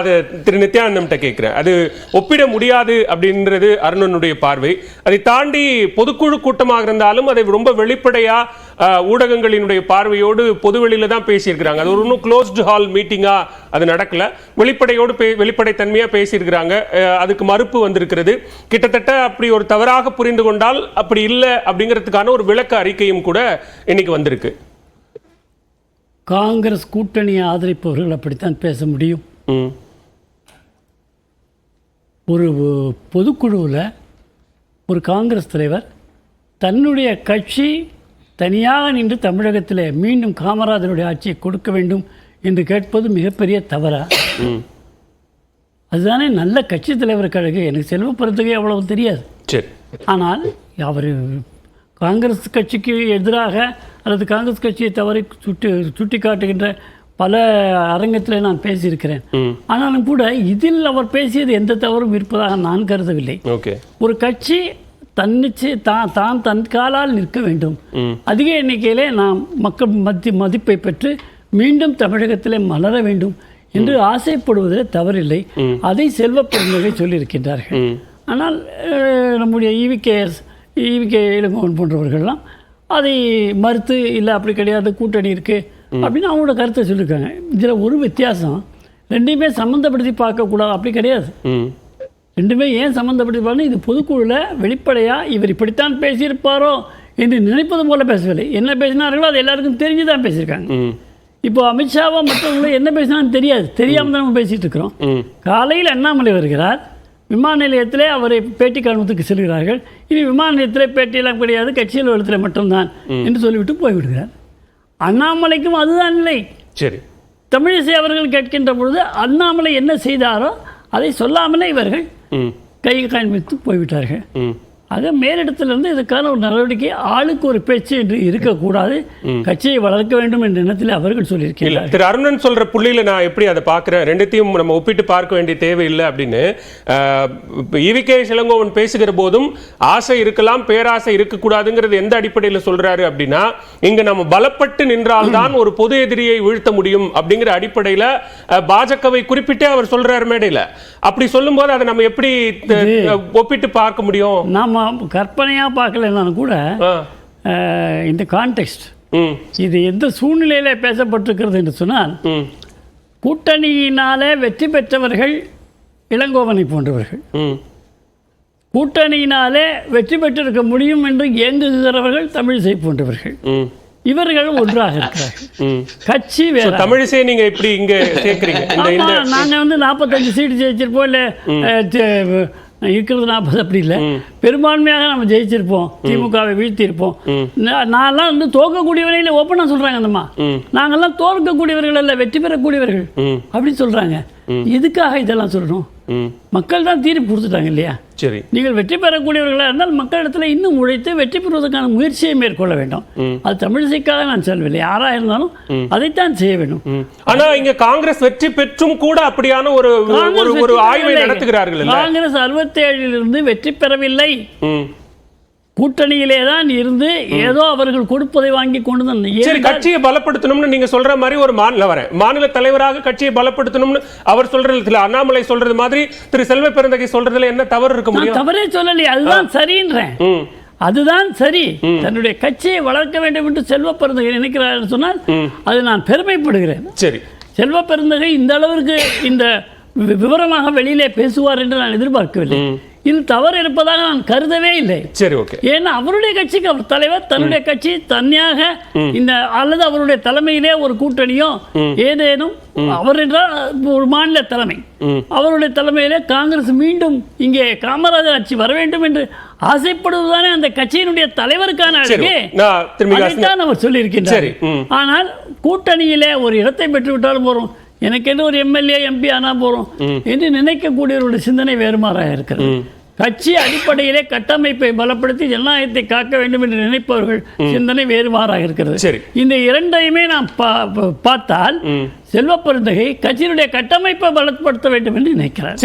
அது திரு நித்யானந்தம்கிட்ட கேட்கிறேன். அது ஒப்பிட முடியாது அப்படின்றது அருணனுடைய பார்வை. அதை தாண்டி பொதுக்குழு கூட்டமாக இருந்தாலும் அதை ரொம்ப வெளிப்படையா ஊடகங்களினுடைய பார்வையோடு பொதுவெளியில தான் பேசியிருக்கிறாங்க. அது ஒரு இன்னும் க்ளோஸ்டு ஹால் மீட்டிங்கா அது நடக்கல. வெளிப்படையோடு வெளிப்படைத்தன்மையா பேசியிருக்கிறாங்க. அதுக்கு மறுப்பு வந்திருக்கிறது. கிட்டத்தட்ட அப்படி ஒரு தவறாக புரிந்து கொண்டால் அப்படி இல்லை அப்படிங்கிறதுக்கான ஒரு விளக்க அறிக்கையும் கூட இன்னைக்கு வந்திருக்கு. காங்கிரஸ் கூட்டணியை ஆதரிப்பவர்கள் அப்படித்தான் பேச முடியும். ஒரு பொதுக்குழுவில் ஒரு காங்கிரஸ் தலைவர் தன்னுடைய கட்சி தனியாக நின்று தமிழகத்தில் மீண்டும் காமராஜருடைய ஆட்சியை கொடுக்க வேண்டும் என்று கேட்பது மிகப்பெரிய தவறா? அதுதானே நல்ல கட்சி தலைவர் கழகு. எனக்கு செல்வ பெருந்தகை அவ்வளவு தெரியாது. ஆனால் அவர் காங்கிரஸ் கட்சிக்கு எதிராக அல்லது காங்கிரஸ் கட்சியை தவறை சுட்டி காட்டுகின்ற பல அரங்கத்தில் நான் பேசியிருக்கிறேன். ஆனாலும் கூட இதில் அவர் பேசியது எந்த தவறும் இருப்பதாக நான் கருதவில்லை. ஒரு கட்சி தன் காலால் நிற்க வேண்டும், அதிக எண்ணிக்கையிலே நாம் மக்கள் மதிப்பை பெற்று மீண்டும் தமிழகத்திலே மலர வேண்டும் என்று ஆசைப்படுவதில் தவறில்லை. அதை செல்வ பெருந்தகை சொல்லியிருக்கின்றார்கள். ஆனால் நம்முடைய ஈவிகே இளங்கோவன் போன்றவர்கள்லாம் அதை மறுத்து இல்லை அப்படி கிடையாது, கூட்டணி இருக்குது அப்படின்னு அவங்களோட கருத்தை சொல்லியிருக்காங்க. இதில் ஒரு வித்தியாசம், ரெண்டுமே சம்மந்தப்படுத்தி பார்க்கக்கூடாது அப்படி கிடையாது. ரெண்டுமே ஏன் சம்மந்தப்படுத்தி பார்க்கணும்? இது பொதுக்குழுவில் வெளிப்படையாக இவர் இப்படித்தான் பேசியிருப்பாரோ என்று நினைப்பது போல பேசவில்லை. என்ன பேசினார்களோ அது எல்லாருக்கும் தெரிஞ்சு தான் பேசியிருக்காங்க. இப்போ அமித்ஷாவோ மற்றவங்களோ என்ன பேசினான்னு தெரியாமல் தான் நம்ம பேசிகிட்டு இருக்கிறோம். காலையில் அண்ணாமலை வருகிறார், விமான நிலையத்திலே அவரை பேட்டி காணுவதற்கு செல்கிறார்கள். இனி விமான நிலையத்தில் பேட்டியெல்லாம் கிடையாது, கட்சி அலுவலகத்தில் மட்டும்தான் என்று சொல்லிவிட்டு போய்விடுகிறார். அண்ணாமலைக்கும் அதுதான் இல்லை. சரி, தமிழிசை அவர்கள் கேட்கின்ற பொழுது அண்ணாமலை என்ன செய்தாரோ அதை சொல்லாமலே இவர்கள் கை காண்பித்து போய்விட்டார்கள். ஆக மேலிடத்திலிருந்து இதுக்கான ஒரு நடவடிக்கை, ஆளுக்கு ஒரு பேச்சு என்று இருக்கக்கூடாது, கட்சியை வளர்க்க வேண்டும் என்ற எண்ணத்தில் அவர்கள் சொல்லியிருக்கிறார்கள். திரு அருணன் சொல்ற புள்ளியில நான் எப்படி அதை பார்க்கிறேன், ரெண்டுத்தையும் நம்ம ஒப்பிட்டு பார்க்க வேண்டிய தேவையில்லை அப்படின்னு. ஈவிகே இளங்கோவன் பேசுகிற போதும் ஆசை இருக்கலாம், பேராசை இருக்கக்கூடாதுங்கிறது எந்த அடிப்படையில் சொல்றாரு அப்படின்னா, இங்க நம்ம பலப்பட்டு நின்றால்தான் ஒரு பொது எதிரியை வீழ்த்த முடியும் அப்படிங்கிற அடிப்படையில் பாஜகவை குறிப்பிட்டே அவர் சொல்றாரு மேடையில். அப்படி சொல்லும் போது அதை நம்ம எப்படி ஒப்பிட்டு பார்க்க முடியும்? நாம கற்பனையாக பார்க்கலனாலும் கூட இந்த கான்டெக்ஸ்ட், இது எந்த சூழ்நிலையில பேசப்பட்டிருக்கிறது என்று சொன்னால், கூட்டணியினாலே வெற்றி பெற்றவர்கள் இளங்கோவனை போன்றவர்கள், கூட்டணியினாலே வெற்றி பெற்றிருக்க முடியும் என்று இயங்குகிறவர்கள் தமிழிசை போன்றவர்கள், இவர்கள் ஒன்றாக இருக்கிறார்கள். கட்சி வேற. தமிழிசை நீங்க இப்படி இங்க சேர்க்கிறீங்க. நாங்க 45 சீட்டு ஜெயிச்சிருப்போம், இல்லை இருக்கிறது 40 அப்படி இல்லை, பெரும்பான்மையாக நம்ம ஜெயிச்சிருப்போம், திமுகவை வீழ்த்தியிருப்போம். நான்லாம் தோற்கக்கூடியவர்கள் இல்லை, ஓப்பனாக சொல்றாங்க. அந்தம்மா நாங்கள்லாம் தோற்கக்கூடியவர்கள் அல்ல, வெற்றி பெறக்கூடியவர்கள் அப்படின்னு சொல்றாங்க. எதுக்காக இதெல்லாம் சொல்லணும்? மக்கள் தான் தீர்ப்பு கொடுத்துட்டாங்க இல்லையா? சரி, நீங்கள் வெற்றி பெறக்கூடியவர்களாக இருந்தால் மக்களிடத்தில் இன்னும் உழைத்து வெற்றி பெறுவதற்கான முயற்சியை மேற்கொள்ள வேண்டும். அது தமிழிசைக்காக நான் சொல்லவில்லை, யாராக இருந்தாலும் அதைத்தான் செய்ய வேண்டும். ஆனா இங்க காங்கிரஸ் வெற்றி பெற்றும் கூட அப்படியான ஒரு ஆய்வை நடத்துகிறார்கள். காங்கிரஸ் 67 வெற்றி பெறவில்லை, கூட்டணியிலே தான் இருந்து ஏதோ அவர்கள் கொடுப்பதை வாங்கி கொண்டு தான். சரி, கட்சியை பலப்படுத்தணும்னு நீங்க சொல்ற மாதிரி ஒரு மாநில தலைவராக கட்சியை பலப்படுத்தணும்னு அவர் சொல்றது, அண்ணாமலை சொல்றது மாதிரி திரு செல்வ பெருந்தகை சொல்றதுல என்ன தவறு இருக்க முடியும்? தவறே சொல்லலையே, அதுதான் சரின்றேன். அதுதான் சரி. தன்னுடைய கட்சியை வளர்க்க வேண்டும் என்று செல்வ பெருந்தகை நினைக்கிறார் சொன்னால் அது நான் பெருமைப்படுகிறேன். சரி, செல்வ பெருந்தகை இந்த அளவிற்கு இந்த விவரமாக வெளியிலே பேசுவார் என்று நான் எதிர்பார்க்கவில்லை. இது தவறு இருப்பதாக நான் கருதவே இல்லை. சரி, ஓகே. ஏன்னா அவருடைய கட்சிக்கு அவர் தலைவர், தன்னுடைய கட்சி தனியாக இந்த அல்லது அவருடைய தலைமையிலே ஒரு கூட்டணியோ ஏதேனும், அவர் என்றால் ஒரு மாநில தலைமை, அவருடைய தலைமையிலே காங்கிரஸ் மீண்டும் இங்கே காமராஜர் ஆட்சி வர வேண்டும் என்று ஆசைப்படுவதுதானே அந்த கட்சியினுடைய தலைவருக்கான அழகு. அதைத்தான் அவர் சொல்லியிருக்கின்றார். ஆனால் கூட்டணியிலே ஒரு இடத்தை பெற்றுவிட்டாலும் போறோம், எனக்கு என்ன ஒரு எம்எல்ஏ எம்பி ஆனால் போறோம் என்று நினைக்கக்கூடியவருடைய சிந்தனை வேறுமாறாக இருக்கிறது. கட்சி அடிப்படையிலே கட்டமைப்பை பலப்படுத்தி ஜனநாயகத்தை காக்க வேண்டும் என்று நினைப்பவர்கள் சிந்தனை வேறுமாறாக இருக்கிறது. இந்த இரண்டையுமே நாம் பார்த்தால் செல்வ பெருந்தகை கட்சியினுடைய கட்டமைப்பை பலப்படுத்த வேண்டும் என்று நினைக்கிறார்.